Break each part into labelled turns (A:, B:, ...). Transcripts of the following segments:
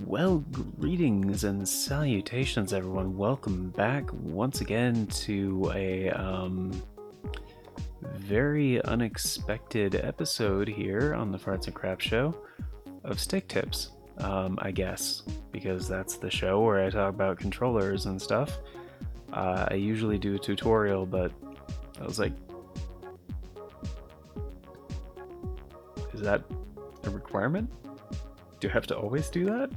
A: Well, greetings and salutations, everyone. Welcome back once again to a very unexpected episode here on the Farts and Crap Show of Stick Tips, I guess, because that's the show where I talk about controllers and stuff. I usually do a tutorial, but I was like, is that a requirement? Do I have to always do that?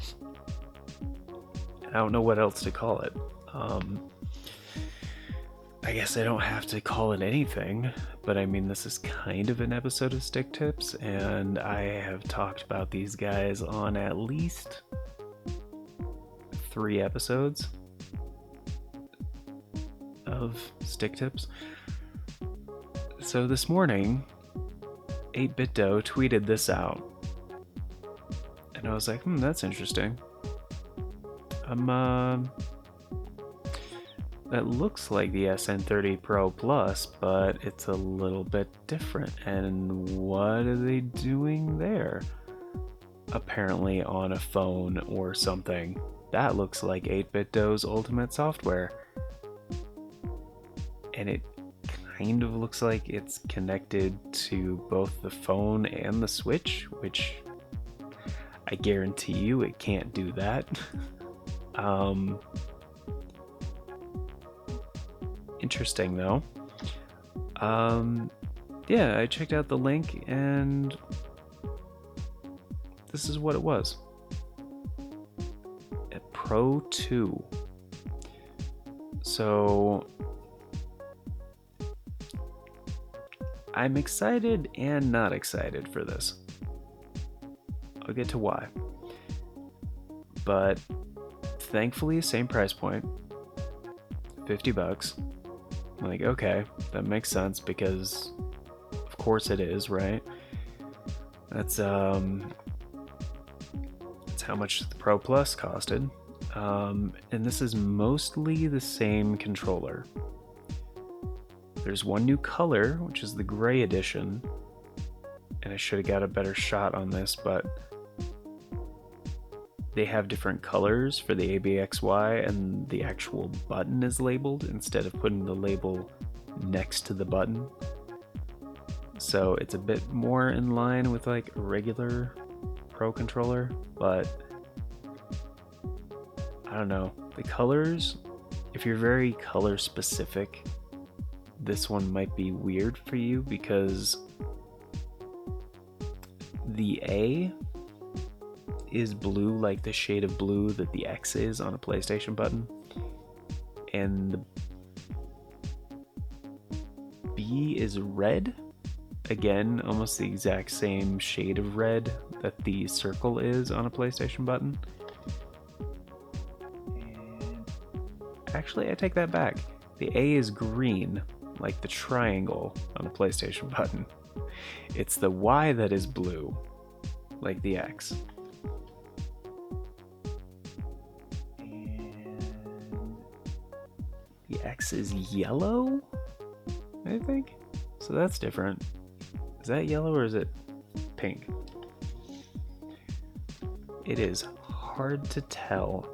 A: I don't know what else to call it. I guess I don't have to call it anything, but I mean, this is kind of an episode of Stick Tips, and I have talked about these guys on at least 3 episodes of Stick Tips. So this morning, 8bitdo tweeted this out, and I was like, that's interesting. That looks like the SN30 Pro Plus, but it's a little bit different. And what are they doing there? Apparently on a phone or something. That looks like 8bitdo's Ultimate software. And it kind of looks like it's connected to both the phone and the Switch, which I guarantee you it can't do that. Interesting though. Yeah, I checked out the link and this is what it was. A Pro 2. So I'm excited and not excited for this. I'll get to why. But thankfully, same price point, $50. Like, okay, that makes sense because of course it is, right? That's how much the Pro Plus costed. And this is mostly the same controller. There's one new color, which is the gray edition. And I should have got a better shot on this, but they have different colors for the ABXY, and the actual button is labeled instead of putting the label next to the button. So it's a bit more in line with like a regular Pro controller, but I don't know. The colors, if you're very color specific, this one might be weird for you because the A is blue like the shade of blue that the X is on a PlayStation button, and the B is red, again almost the exact same shade of red that the circle is on a PlayStation button. And actually I take that back, the A is green like the triangle on a PlayStation button. It's the Y that is blue like the X. The X is yellow, I think. So that's different. Is that yellow or is it pink? It is hard to tell.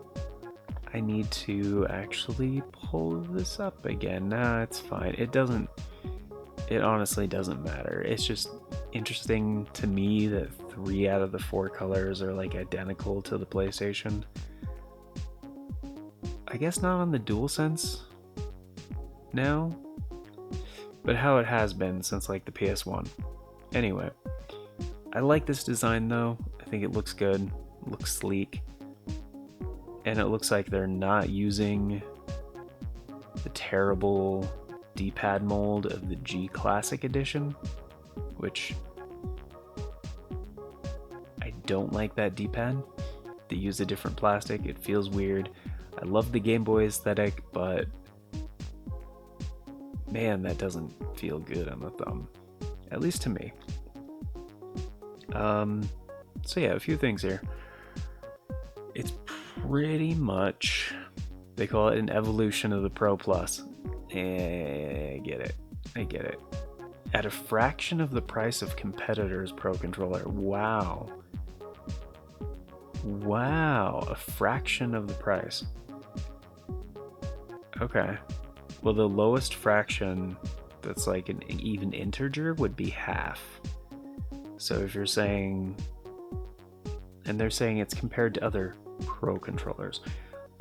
A: I need to actually pull this up again. Nah, it's fine. It honestly doesn't matter. It's just interesting to me that 3 out of the 4 colors are like identical to the PlayStation. I guess not on the DualSense now, but how it has been since like the PS1. Anyway, I like this design though. I think it looks good, it looks sleek, and it looks like they're not using the terrible D-pad mold of the G Classic Edition, which I don't like that D-pad. They use a different plastic, it feels weird. I love the Game Boy aesthetic, but man, that doesn't feel good on the thumb, at least to me. So yeah, a few things here. It's pretty much, they call it an evolution of the Pro Plus. I get it. At a fraction of the price of competitors' Pro controller. Wow. Wow, a fraction of the price. Okay. Well, the lowest fraction that's like an even integer would be half. So if you're saying, and they're saying it's compared to other Pro controllers.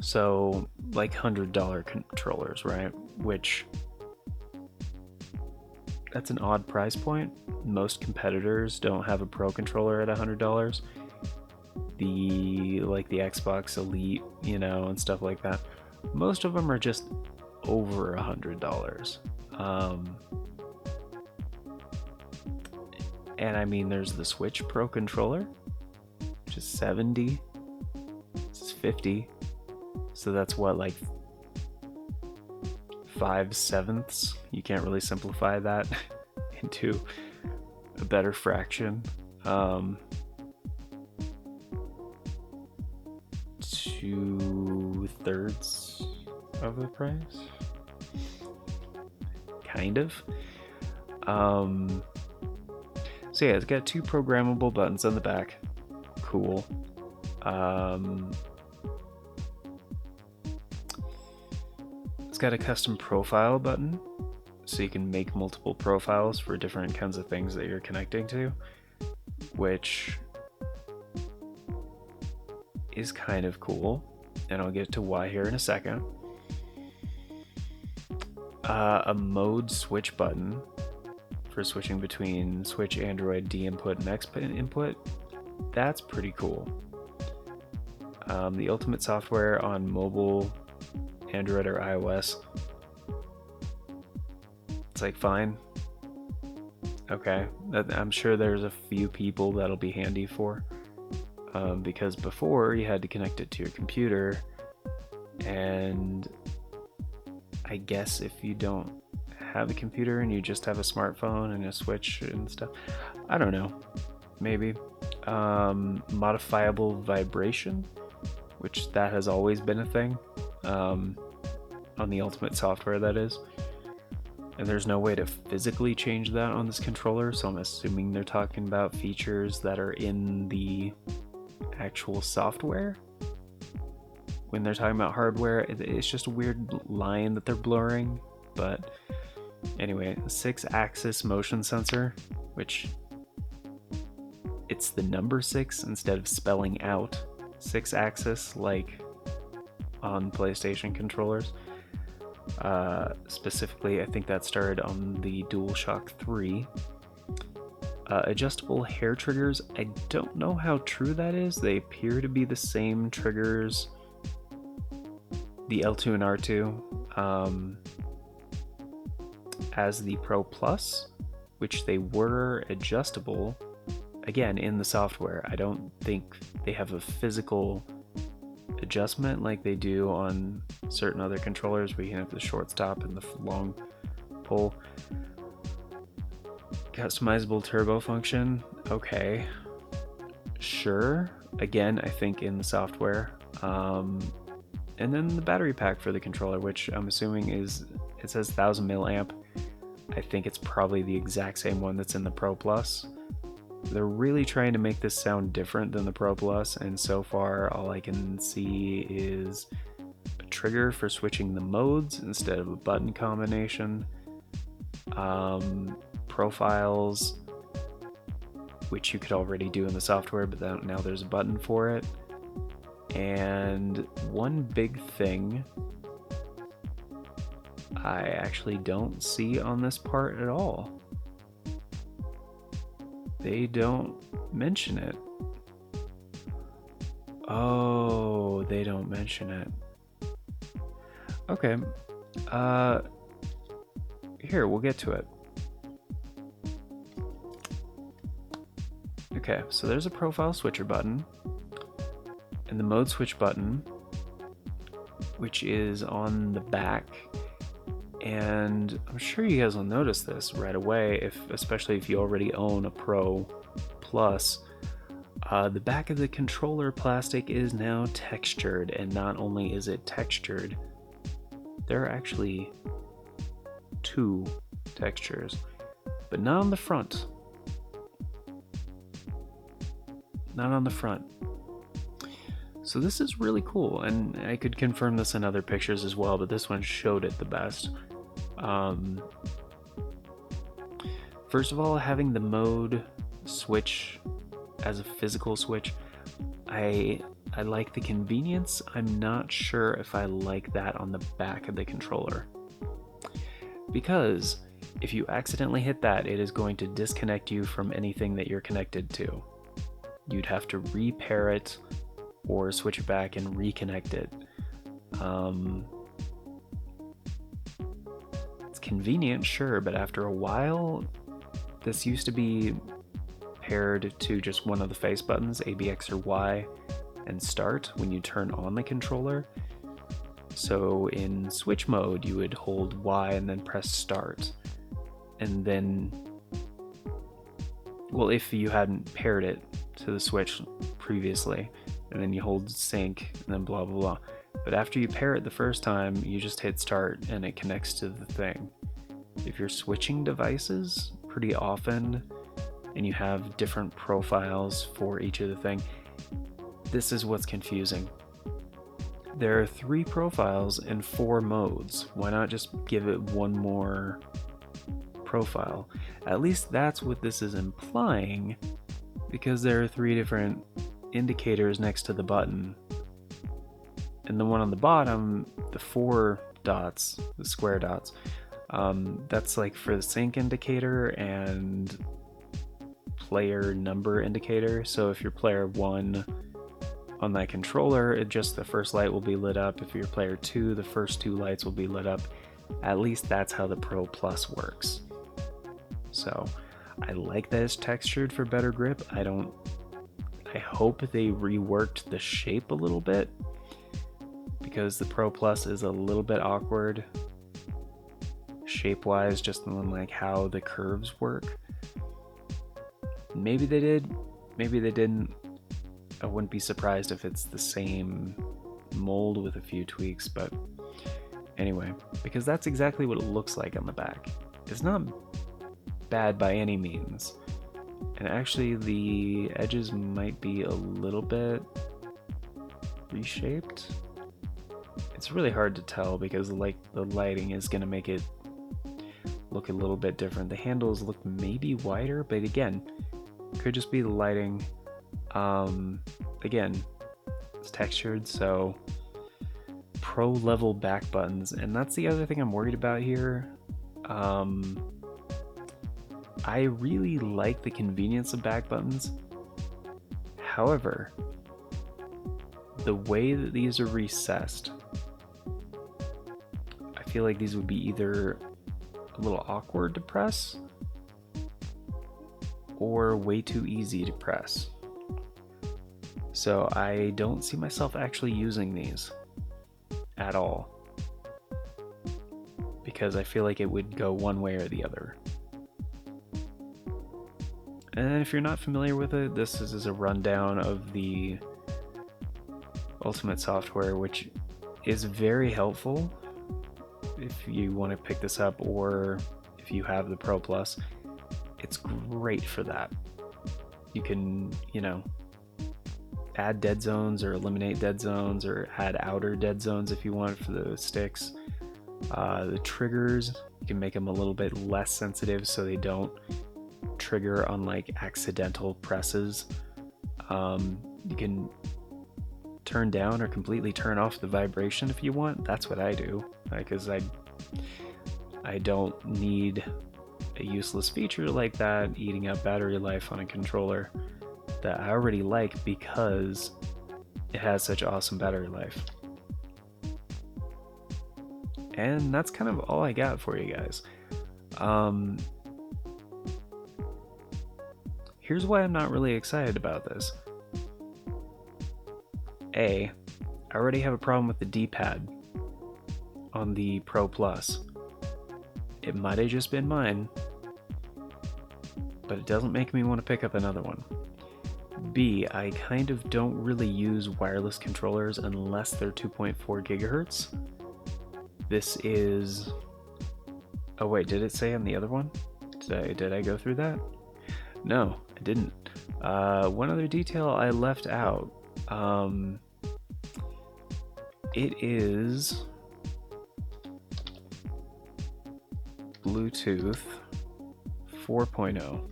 A: So like $100 controllers, right? Which that's an odd price point. Most competitors don't have a Pro controller at $100. The Xbox Elite, and stuff like that. Most of them are just over $100. And I mean, there's the Switch Pro controller, which is 70. This is 50. So that's what, like 5/7? You can't really simplify that into a better fraction. 2/3 of the price, kind of. So yeah, it's got 2 programmable buttons on the back. Cool. It's got a custom profile button, so you can make multiple profiles for different kinds of things that you're connecting to, which is kind of cool, and I'll get to why here in a second. A mode switch button for switching between Switch, Android, D input, and X input. That's pretty cool. The ultimate software on mobile, Android, or iOS. It's like fine. Okay, I'm sure there's a few people that'll be handy for. Because before you had to connect it to your computer, and I guess if you don't have a computer and you just have a smartphone and a Switch and stuff, I don't know, maybe. Modifiable vibration, which that has always been a thing, on the ultimate software, that is. And there's no way to physically change that on this controller, so I'm assuming they're talking about features that are in the actual software. When they're talking about hardware, it's just a weird line that they're blurring. But anyway, 6-axis motion sensor, which it's the number 6 instead of spelling out 6-axis like on PlayStation controllers. Specifically, I think that started on the DualShock 3. Adjustable hair triggers, I don't know how true that is. They appear to be the same triggers, the L2 and R2, as the Pro Plus, which they were adjustable, again, in the software. I don't think they have a physical adjustment like they do on certain other controllers where you can have the short stop and the long pull. Customizable turbo function, okay, sure. Again, I think in the software. And then the battery pack for the controller, which I'm assuming it says 1000 milliamp. I think it's probably the exact same one that's in the Pro Plus. They're really trying to make this sound different than the Pro Plus, and so far all I can see is a trigger for switching the modes instead of a button combination. Profiles, which you could already do in the software, but now there's a button for it. And one big thing I actually don't see on this part at all. They don't mention it. Oh, they don't mention it. Okay. Here, we'll get to it. Okay, so there's a profile switcher button and the mode switch button, which is on the back. And I'm sure you guys will notice this right away, especially if you already own a Pro Plus. The back of the controller plastic is now textured, and not only is it textured, there are actually 2 textures, but not on the front. Not on the front. So this is really cool, and I could confirm this in other pictures as well, but this one showed it the best. First of all, having the mode switch as a physical switch, I like the convenience. I'm not sure if I like that on the back of the controller, because if you accidentally hit that, it is going to disconnect you from anything that you're connected to. You'd have to repair it or switch it back and reconnect it. It's convenient, sure, but after a while, this used to be paired to just one of the face buttons, A, B, X, or Y, and start when you turn on the controller. So in switch mode, you would hold Y and then press start. And then, well, if you hadn't paired it to the switch previously, and then you hold sync, and then blah, blah, blah. But after you pair it the first time, you just hit start and it connects to the thing. If you're switching devices pretty often, and you have different profiles for each of the thing, this is what's confusing. There are 3 profiles and 4 modes. Why not just give it one more profile? At least that's what this is implying, because there are 3 different indicators next to the button. And the one on the bottom, the 4 dots, the square dots, that's like for the sync indicator and player number indicator. So if you're player 1 on that controller, just the first light will be lit up. If you're player 2, the first 2 lights will be lit up. At least that's how the Pro Plus works. So I like that it's textured for better grip. I hope they reworked the shape a little bit, because the Pro Plus is a little bit awkward shape-wise, just in like how the curves work. Maybe they did, maybe they didn't. I wouldn't be surprised if it's the same mold with a few tweaks, but anyway, because that's exactly what it looks like on the back. It's not bad by any means, and actually the edges might be a little bit reshaped. It's really hard to tell because like the lighting is going to make it look a little bit different. The handles look maybe wider, but again, could just be the lighting. Again, it's textured, so pro level back buttons, and that's the other thing I'm worried about here. I really like the convenience of back buttons. However, the way that these are recessed, I feel like these would be either a little awkward to press or way too easy to press. So I don't see myself actually using these at all, because I feel like it would go one way or the other. And if you're not familiar with it, this is a rundown of the Ultimate software, which is very helpful if you want to pick this up, or if you have the Pro Plus. It's great for that. You can, add dead zones or eliminate dead zones, or add outer dead zones if you want for the sticks. The triggers, you can make them a little bit less sensitive so they don't trigger on like accidental presses. You can turn down or completely turn off the vibration if you want. That's what I do, because I don't need a useless feature like that eating up battery life on a controller that I already like, because it has such awesome battery life. And that's kind of all I got for you guys. Here's why I'm not really excited about this. I already have a problem with the D-pad on the Pro Plus. It might have just been mine, but it doesn't make me want to pick up another one. B, I kind of don't really use wireless controllers unless they're 2.4 gigahertz. This is... Oh wait, did it say on the other one? Did I go through that? No, I didn't. One other detail I left out. It is Bluetooth 4.0.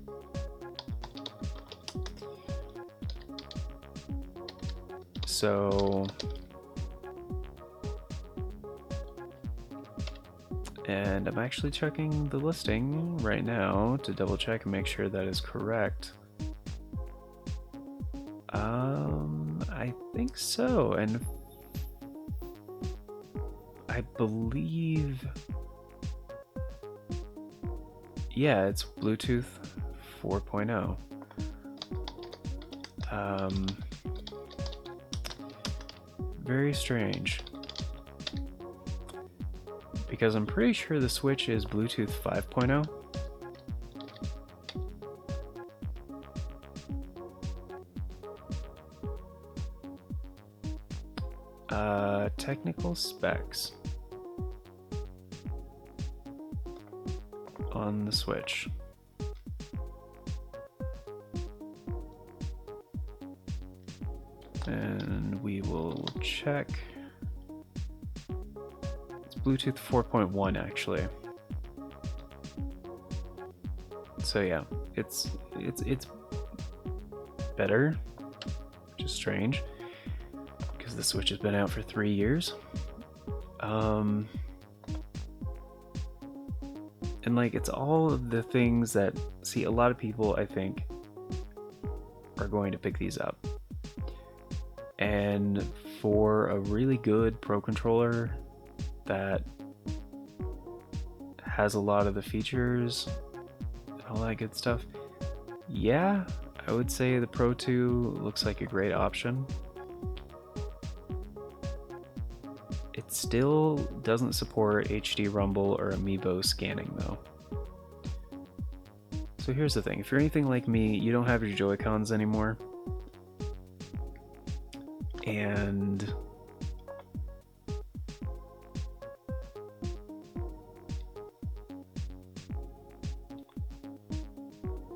A: So, and I'm actually checking the listing right now to double check and make sure that is correct. I think so, and I believe, yeah, it's Bluetooth 4.0. Very strange, because I'm pretty sure the Switch is Bluetooth 5.0. Technical specs on the Switch. And we will check. It's Bluetooth 4.1 actually. So yeah, it's better, which is strange because the Switch has been out for 3 years. And like, it's all of the things that, see, a lot of people I think are going to pick these up. And for a really good Pro controller that has a lot of the features and all that good stuff, yeah, I would say the Pro 2 looks like a great option. It still doesn't support HD Rumble or Amiibo scanning though. So here's the thing, if you're anything like me, you don't have your Joy-Cons anymore. And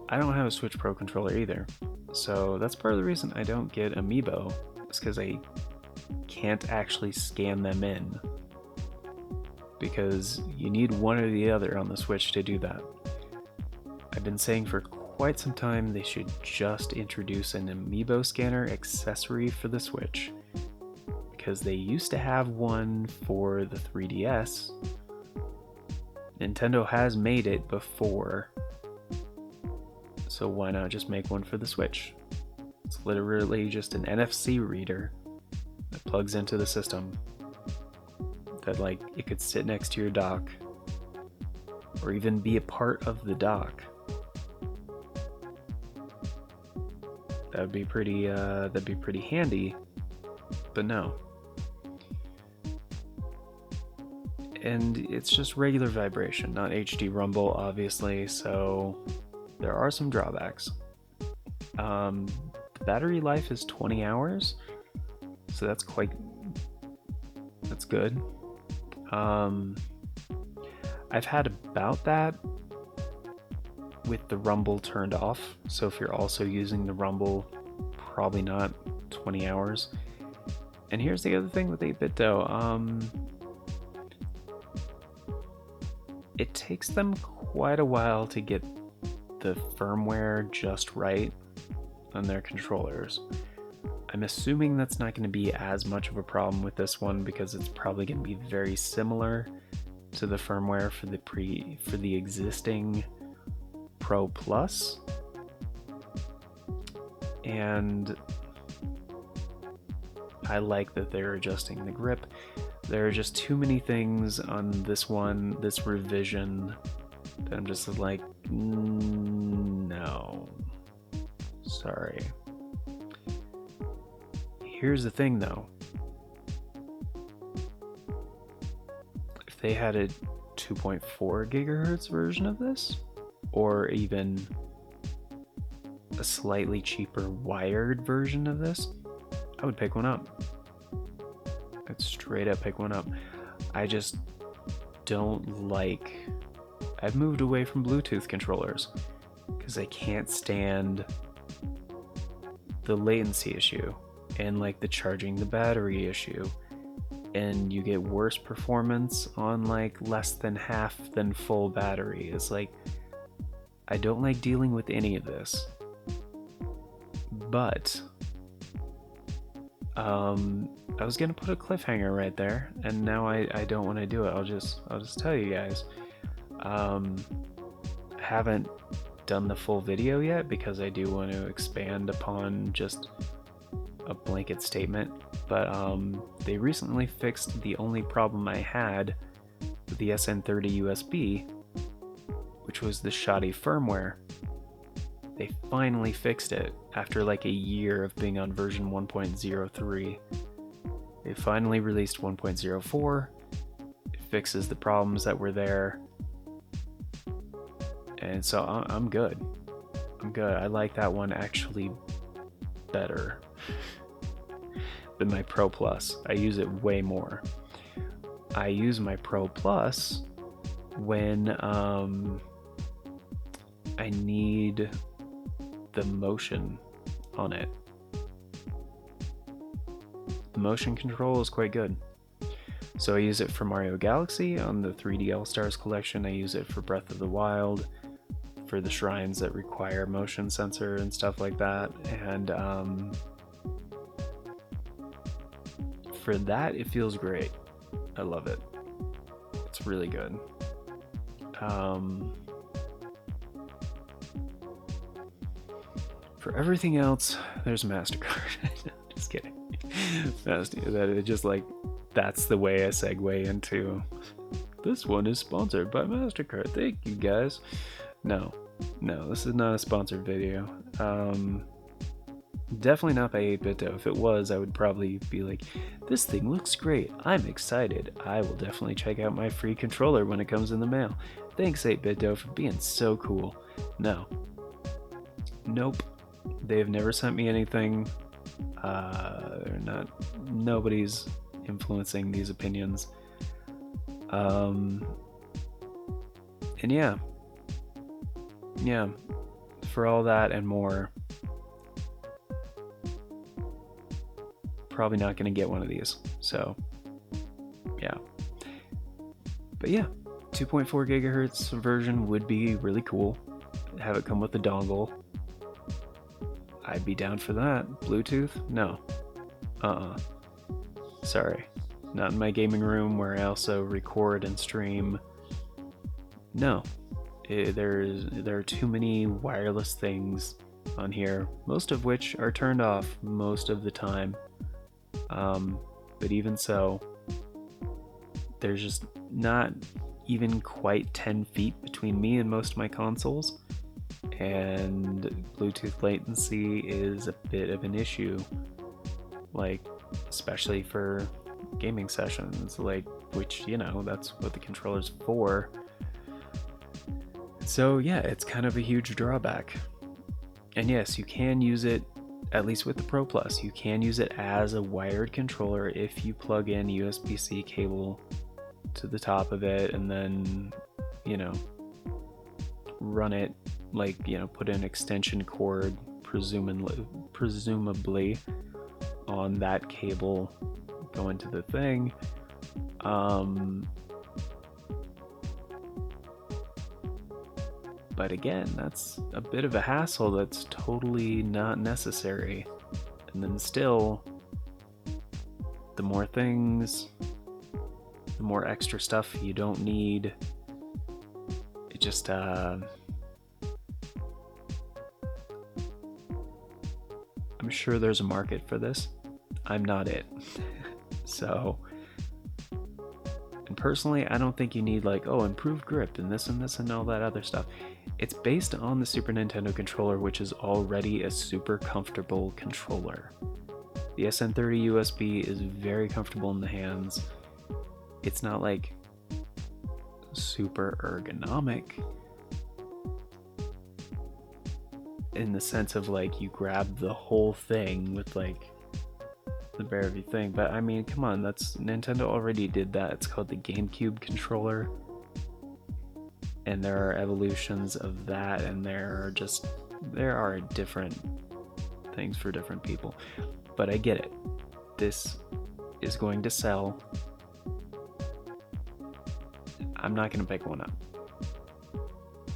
A: I don't have a Switch Pro controller either. So that's part of the reason I don't get Amiibo, is because I can't actually scan them in. Because you need one or the other on the Switch to do that. I've been saying for quite some time they should just introduce an Amiibo scanner accessory for the Switch. Because they used to have one for the 3DS. Nintendo has made it before. So why not just make one for the Switch? It's literally just an NFC reader that plugs into the system. That, like, it could sit next to your dock, or even be a part of the dock. That'd be pretty handy, but no. And it's just regular vibration, not HD Rumble, obviously, so there are some drawbacks. The battery life is 20 hours, so that's good. I've had about that with the Rumble turned off, so if you're also using the Rumble, probably not 20 hours. And here's the other thing with 8bitdo. It takes them quite a while to get the firmware just right on their controllers. I'm assuming that's not going to be as much of a problem with this one because it's probably going to be very similar to the firmware for the existing Pro Plus. And I like that they're adjusting the grip. There are just too many things on this revision, that I'm just like, no. Sorry. Here's the thing though. If they had a 2.4 gigahertz version of this, or even a slightly cheaper wired version of this, I would pick one up. I'd straight up pick one up. I just don't like... I've moved away from Bluetooth controllers because I can't stand the latency issue and like the charging the battery issue and you get worse performance on like less than half than full battery. It's like, I don't like dealing with any of this. But I was gonna put a cliffhanger right there, and now I don't want to do it. I'll just tell you guys. I haven't done the full video yet because I do want to expand upon just a blanket statement. But they recently fixed the only problem I had with the SN30 USB, which was the shoddy firmware. They finally fixed it after like a year of being on version 1.03. They finally released 1.04. It fixes the problems that were there. And so I'm good. I'm good. I like that one actually better than my Pro Plus. I use it way more. I use my Pro Plus when I need the motion on it. The motion control is quite good. So I use it for Mario Galaxy on the 3D All-Stars collection. I use it for Breath of the Wild, for the shrines that require motion sensor and stuff like that. And for that, it feels great. I love it. It's really good. For everything else, there's MasterCard. Just kidding. That's the way I segue into this one is sponsored by MasterCard. Thank you guys. No, this is not a sponsored video. Definitely not by 8bitdo. If it was, I would probably be like, this thing looks great. I'm excited. I will definitely check out my free controller when it comes in the mail. Thanks 8bitdo for being so cool. No. Nope. They've never sent me anything. Nobody's influencing these opinions. And yeah, for all that and more, probably not gonna get one of these. So yeah, but yeah, 2.4 gigahertz version would be really cool. Have it come with the dongle. I'd be down for that. Bluetooth? No. Sorry. Not in my gaming room where I also record and stream. No. There are too many wireless things on here, most of which are turned off most of the time. But even so, there's just not even quite 10 feet between me and most of my consoles. And Bluetooth latency is a bit of an issue, like especially for gaming sessions, like, which, you know, that's what the controller's for. So yeah, it's kind of a huge drawback. And yes, you can use it, at least with the Pro Plus, you can use it as a wired controller if you plug in USB-C cable to the top of it and then, you know, run it, like, you know, put an extension cord presumably on that cable going to the thing. But again, that's a bit of a hassle that's totally not necessary. And then still, the more things, the more extra stuff you don't need. It just I'm sure there's a market for this. I'm not it. So, and personally, I don't think you need like, oh, improved grip and this and all that other stuff. It's based on the Super Nintendo controller, which is already a super comfortable controller. The SN30 USB is very comfortable in the hands. It's not like super ergonomic in the sense of like you grab the whole thing with like the bare thing, but I mean, come on, that's Nintendo already did that. It's called the GameCube controller, and there are evolutions of that, and there are different things for different people. But I get it. This is going to sell. I'm not going to pick one up.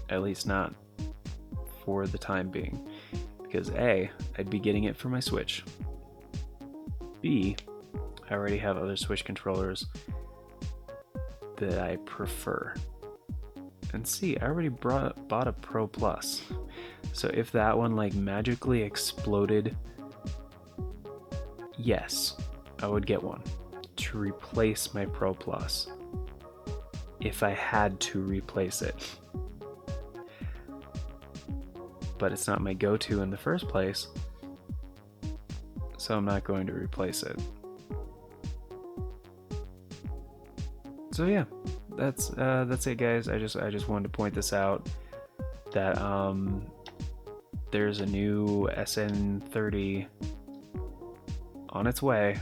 A: At least not for the time being. Because A, I'd be getting it for my Switch. B, I already have other Switch controllers that I prefer. And C, I already bought a Pro Plus. So if that one like magically exploded, yes, I would get one to replace my Pro Plus if I had to replace it. But it's not my go-to in the first place, so I'm not going to replace it. So yeah, that's it, guys. I just wanted to point this out that there's a new SN30 on its way.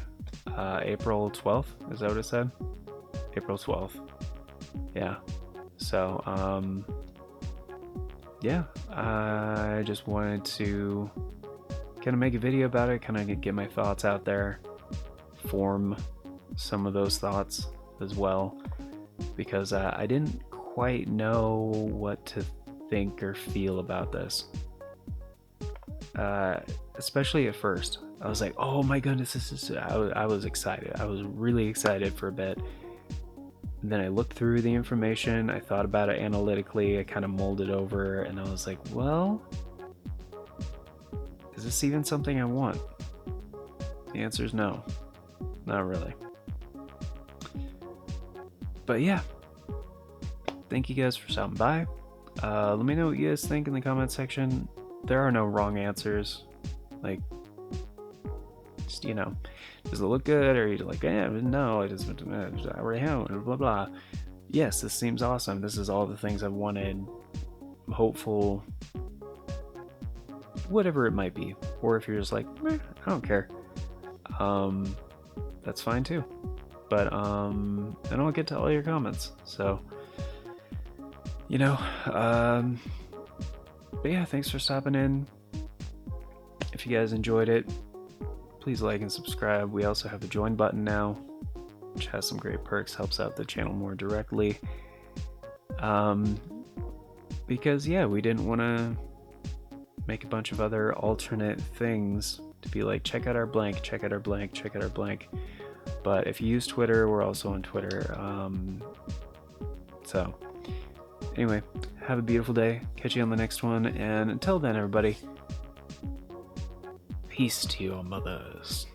A: April 12th, is that what it said? April 12th. Yeah. So yeah, I just wanted to kind of make a video about it, kind of get my thoughts out there, form some of those thoughts as well, because I didn't quite know what to think or feel about this, especially at first. I was like, oh my goodness, this is, I was excited. I was really excited for a bit. And then I looked through the information, I thought about it analytically, I kind of mulled it over, and I was like, well, is this even something I want? The answer is no, not really. But yeah, thank you guys for stopping by. Let me know what you guys think in the comment section. There are no wrong answers. Like, just, you know, does it look good? Or you're like, no, I already have it, blah blah. Yes, this seems awesome. This is all the things I've wanted. I'm hopeful. Whatever it might be. Or if you're just like, I don't care. That's fine too. But and I'll get to all your comments. So, you know, but yeah, thanks for stopping in. If you guys enjoyed it, please like and subscribe. We also have a join button now, which has some great perks, helps out the channel more directly. Because yeah, we didn't want to make a bunch of other alternate things to be like, check out our blank, check out our blank, check out our blank. But if you use Twitter, we're also on Twitter. So anyway, have a beautiful day. Catch you on the next one. And until then, everybody, peace to your mothers.